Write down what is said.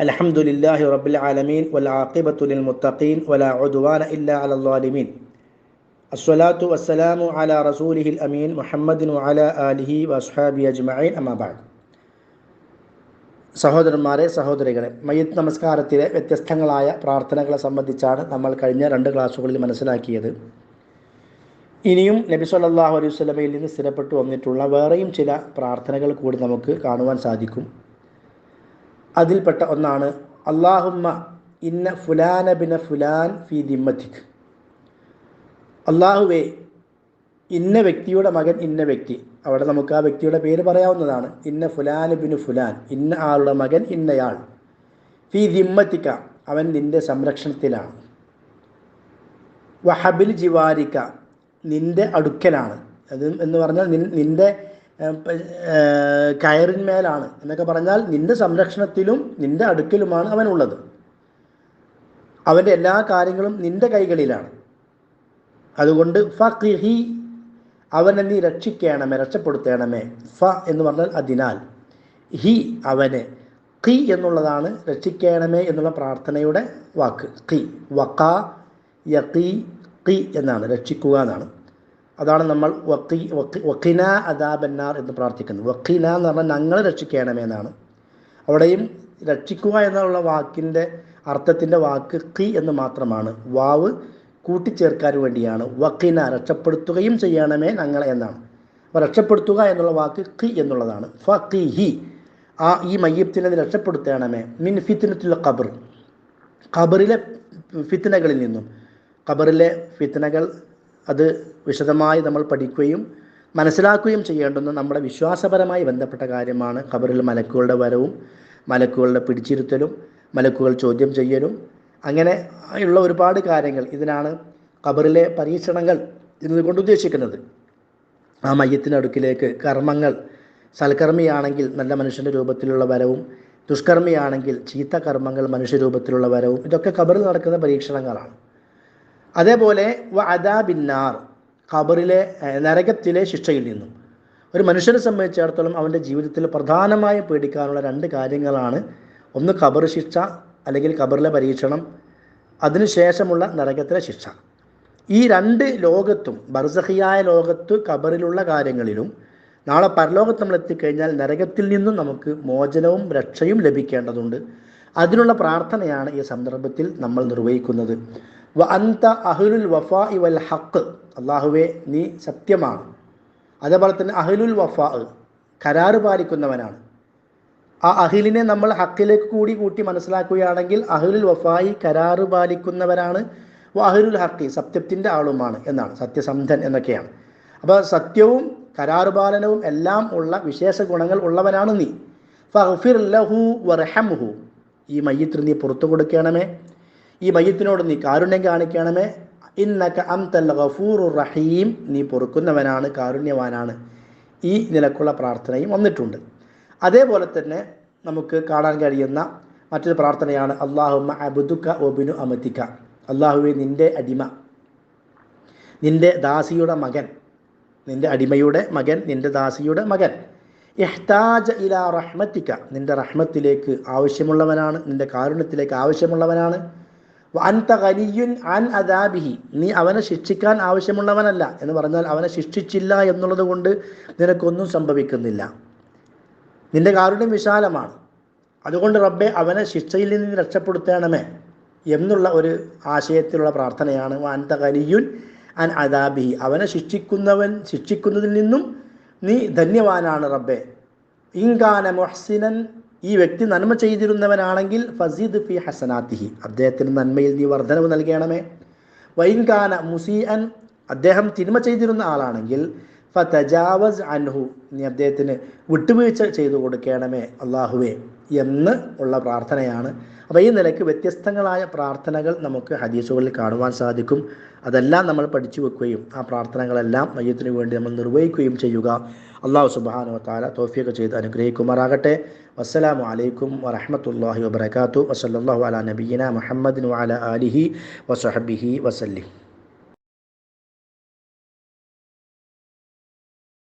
അൽഹംദുലില്ലാഹി റബ്ബിൽ ആലമീൻ വൽ ആഖിബത്തു ലിൽ മുത്തഖീൻ വലാ ഉദ്വാന ഇല്ലാ അലൽ ളാലിമീൻ. അസ്സലാത്തു വസ്സലാമു അലാ റസൂലിഹിൽ അമീൻ മുഹമ്മദിൻ വഅലാ ആലിഹി വഅസ്ഹാബിഹി അജ്മഈൻ. അമ്മാ ബഅദ്. സഹോദരന്മാരെ, സഹോദരികളെ, മയ്യിത്ത് നമസ്കാരത്തിലെ വ്യത്യസ്തങ്ങളായ പ്രാർത്ഥനകളെ സംബന്ധിച്ചാണ് നമ്മൾ കഴിഞ്ഞ 2 ക്ലാസ്സുകളിൽ മനസ്സിലാക്കിയത്. ഇനിയും നബി സല്ലല്ലാഹു അലൈഹി വസല്ലമയിൽ നിന്ന് സ്ഥിരപ്പെട്ടു വന്നിട്ടുള്ള വേറെയും ചില പ്രാർത്ഥനകൾ കൂടി നമുക്ക് കാണുവാൻ സാധിക്കും. അതിൽപ്പെട്ട ഒന്നാണ് അല്ലാഹുമ്മ ഇന്ന ഫുലാന ബിന ഫുലാൻ ഫീ ദിമ്മതിക്. അല്ലാഹുവേ, ഇന്ന വ്യക്തിയുടെ മകൻ ഇന്ന വ്യക്തി, അവിടെ നമുക്ക് ആ വ്യക്തിയുടെ പേര് പറയാവുന്നതാണ്. ഇന്ന ഫുലാൻ ബിനു ഫുലാൻ, ഇന്ന ആളുടെ മകൻ ഇന്നയാൾ. ഫീ ദിമ്മതിക, അവൻ നിൻ്റെ സംരക്ഷണത്തിലാണ്. വഹബിൽ ജിവാരിക, നിൻ്റെ അടുക്കലാണ്. അത് എന്ന് പറഞ്ഞാൽ നിൻ്റെ കയറിന്മേലാണ് എന്നൊക്കെ പറഞ്ഞാൽ നിൻ്റെ സംരക്ഷണത്തിലും നിൻ്റെ അടുക്കലുമാണ് അവനുള്ളത്. അവൻ്റെ എല്ലാ കാര്യങ്ങളും നിൻ്റെ കൈകളിലാണ്. അതുകൊണ്ട് ഫഖിഹി, അവനെ നീ രക്ഷിക്കണമേ, രക്ഷപ്പെടുത്തണമേ. ഫ എന്ന് പറഞ്ഞാൽ അതിനാൽ, ഹി അവന്, ഖി എന്നുള്ളതാണ് രക്ഷിക്കണമേ എന്നുള്ള പ്രാർത്ഥനയുടെ വാക്ക്. ഖി, വഖാ യഖി, ഖി എന്നാണ് രക്ഷിക്കുക എന്നാണ്. അതാണ് നമ്മൾ വഖിന അദാബന്നാർ എന്ന് പ്രാർത്ഥിക്കുന്നത്. വഖിന എന്ന് പറഞ്ഞാൽ ഞങ്ങളെ രക്ഷിക്കണമേ എന്നാണ്. അവിടെയും രക്ഷിക്കുക എന്നുള്ള വാക്കിൻ്റെ അർത്ഥത്തിൻ്റെ വാക്ക് ഖി എന്ന് മാത്രമാണ്. വാവ് കൂട്ടിച്ചേർക്കാൻ വേണ്ടിയാണ്. വഖിന, രക്ഷപ്പെടുത്തുകയും ചെയ്യണമേ ഞങ്ങളെ എന്നാണ്. അപ്പോൾ രക്ഷപ്പെടുത്തുക എന്നുള്ള വാക്ക് ഖി എന്നുള്ളതാണ്. ഫഖിഹി, ഈ മയ്യിത്തിനെ രക്ഷപ്പെടുത്തണമേ. മിൻ ഫിത്നത്തുൽ ഖബർ, ഖബറിലെ ഫിത്നകളിൽ നിന്നും. ഖബറിലെ ഫിത്നകൾ അത് വിശദമായി നമ്മൾ പഠിക്കുകയും മനസ്സിലാക്കുകയും ചെയ്യേണ്ടുന്ന നമ്മുടെ വിശ്വാസപരമായി ബന്ധപ്പെട്ട കാര്യമാണ്. ഖബറിൽ മലക്കുകളുടെ വരവും മലക്കുകളുടെ പിടിച്ചിരുത്തലും മലക്കുകൾ ചോദ്യം ചെയ്യലും അങ്ങനെ ഉള്ള ഒരുപാട് കാര്യങ്ങൾ. ഇതിനാണ് ഖബറിലെ പരീക്ഷണങ്ങൾ എന്നതുകൊണ്ട് ഉദ്ദേശിക്കുന്നത്. ആ മയ്യത്തിൻ്റെ അടുക്കിലേക്ക് കർമ്മങ്ങൾ, സൽക്കർമ്മിയാണെങ്കിൽ നല്ല മനുഷ്യൻ്റെ രൂപത്തിലുള്ള വരവും, ദുഷ്കർമ്മിയാണെങ്കിൽ ചീത്ത കർമ്മങ്ങൾ മനുഷ്യരൂപത്തിലുള്ള വരവും, ഇതൊക്കെ ഖബറിൽ നടക്കുന്ന പരീക്ഷണങ്ങളാണ്. അതേപോലെ അദാബിന്നാർ, ഖബറിലെ നരകത്തിലെ ശിക്ഷയിൽ നിന്നും. ഒരു മനുഷ്യനെ സംബന്ധിച്ചിടത്തോളം അവൻ്റെ ജീവിതത്തിൽ പ്രധാനമായും പേടിക്കാനുള്ള 2 കാര്യങ്ങളാണ്. ഒന്ന് ഖബർ ശിക്ഷ, അല്ലെങ്കിൽ ഖബറിലെ പരീക്ഷണം, അതിനുശേഷമുള്ള നരകത്തിലെ ശിക്ഷ. ഈ 2 ലോകത്തും, ബർസഖിയായ ലോകത്ത് ഖബറിലുള്ള കാര്യങ്ങളിലും നാളെ പരലോകത്ത് നമ്മൾ എത്തിക്കഴിഞ്ഞാൽ നരകത്തിൽ നിന്നും നമുക്ക് മോചനവും രക്ഷയും ലഭിക്കേണ്ടതുണ്ട്. അതിനുള്ള പ്രാർത്ഥനയാണ് ഈ സന്ദർഭത്തിൽ നമ്മൾ നിർവഹിക്കുന്നത്. വ അന്ത അഹ്ലുൽ വഫാഇ വൽ ഹഖ്, അല്ലാഹുവേ നീ സത്യമാണ്. അതേപോലെ തന്നെ അഹ്ലുൽ വഫാ, കരാറ് പാലിക്കുന്നവനാണ്. ആ അഹിലിനെ നമ്മൾ ഹക്കിലേക്ക് കൂട്ടി മനസ്സിലാക്കുകയാണെങ്കിൽ അഹ്ലുൽ വഫായി കരാറ് പാലിക്കുന്നവരാണ്. വ അഹ്ലുൽ ഹഖി, സത്യത്തിൻ്റെ ആളുമാണ് എന്നാണ്, സത്യസന്ധൻ എന്നൊക്കെയാണ്. അപ്പോൾ സത്യവും കരാറുപാലനവും എല്ലാം ഉള്ള വിശേഷ ഗുണങ്ങൾ ഉള്ളവനാണ് നീ. ഫഗ്ഫിർ ലഹു വർഹംഹു, ഈ മയ്യിത്തിന് നീ പുറത്തു കൊടുക്കണമേ, ഈ മയ്യത്തിനോട് നീ കാരുണ്യം കാണിക്കണമേ. ഇന്നക അൻതൽ ഗഫൂറുർ റഹീം, നീ പൊറുക്കുന്നവനാണ്, കാരുണ്യവാനാണ്. ഈ നിലക്കുള്ള പ്രാർത്ഥനയും വന്നിട്ടുണ്ട്. അതേപോലെ തന്നെ നമുക്ക് കാണാൻ കഴിയുന്ന മറ്റൊരു പ്രാർത്ഥനയാണ് അല്ലാഹുമ്മ അബ്ദുക വബിനു അമതിക, അല്ലാഹുവേ നിൻ്റെ അടിമ, നിൻ്റെ ദാസിയുടെ മകൻ, നിൻ്റെ അടിമയുടെ മകൻ, നിൻ്റെ ദാസിയുടെ മകൻ. ഇഹ്താജ ഇലാ റഹ്മതിക, നിൻ്റെ റഹ്മത്തിലേക്ക് ആവശ്യമുള്ളവനാണ്, നിൻ്റെ കാരുണ്യത്തിലേക്ക് ആവശ്യമുള്ളവനാണ്. അൻത ഗനിയ്യുൻ അൻ അദാബിഹി, നീ അവനെ ശിക്ഷിക്കാൻ ആവശ്യമുള്ളവനല്ല എന്ന് പറഞ്ഞാൽ അവനെ ശിക്ഷിച്ചില്ല എന്നുള്ളത് കൊണ്ട് നിനക്കൊന്നും സംഭവിക്കുന്നില്ല. നിന്റെ കാരുണ്യം വിശാലമാണ്. അതുകൊണ്ട് റബ്ബെ അവനെ ശിക്ഷയിൽ നിന്ന് രക്ഷപ്പെടുത്തണമേ എന്നുള്ള ഒരു ആശയത്തിലുള്ള പ്രാർത്ഥനയാണ് അൻത ഗനിയ്യുൻ അൻ അദാബിഹി, അവനെ ശിക്ഷിക്കുന്നതിൽ നിന്നും നീ ധന്യവാനാണ് റബ്ബെ. ഇൻകാന മുഹ്സിനൻ, ഈ വ്യക്തി നന്മ ചെയ്തിരുന്നവനാണെങ്കിൽ ഫസീദ് ഫി ഹസനാത്തിഹി, അദ്ദേഹത്തിന് നന്മയിൽ നീ വർധനവ് നൽകണമേ. വൈൻകാന മുസീഅൻ, അദ്ദേഹം തിന്മ ചെയ്തിരുന്ന ആളാണെങ്കിൽ ഫതജാവസ് അൻഹു, നീ അദ്ദേഹത്തിന് വിട്ടുവീഴ്ച ചെയ്തു കൊടുക്കണമേ അല്ലാഹുവേ എന്ന് ഉള്ള പ്രാർത്ഥനയാണ്. അപ്പോൾ ഈ നിലയ്ക്ക് വ്യത്യസ്തങ്ങളായ പ്രാർത്ഥനകൾ നമുക്ക് ഹദീസുകളിൽ കാണുവാൻ സാധിക്കും. അതെല്ലാം നമ്മൾ പഠിച്ചു വെക്കുകയും ആ പ്രാർത്ഥനകളെല്ലാം മയ്യത്തിന് വേണ്ടി നമ്മൾ നിർവഹിക്കുകയും ചെയ്യുക. അല്ലാഹു സുബ്ഹാനഹു വ തആല തൗഫീഖ് ചെയ്ത് അനുഗ്രഹിക്കുമാറാകട്ടെ. വസ്സലാമു അലൈക്കും വറഹ്മത്തുള്ളാഹി വബറകാതുഹു. വസല്ലല്ലാഹു അലാ നബിയിന മുഹമ്മദിൻ വഅലാ ആലിഹി വസഹ്ബിഹി വസല്ലം.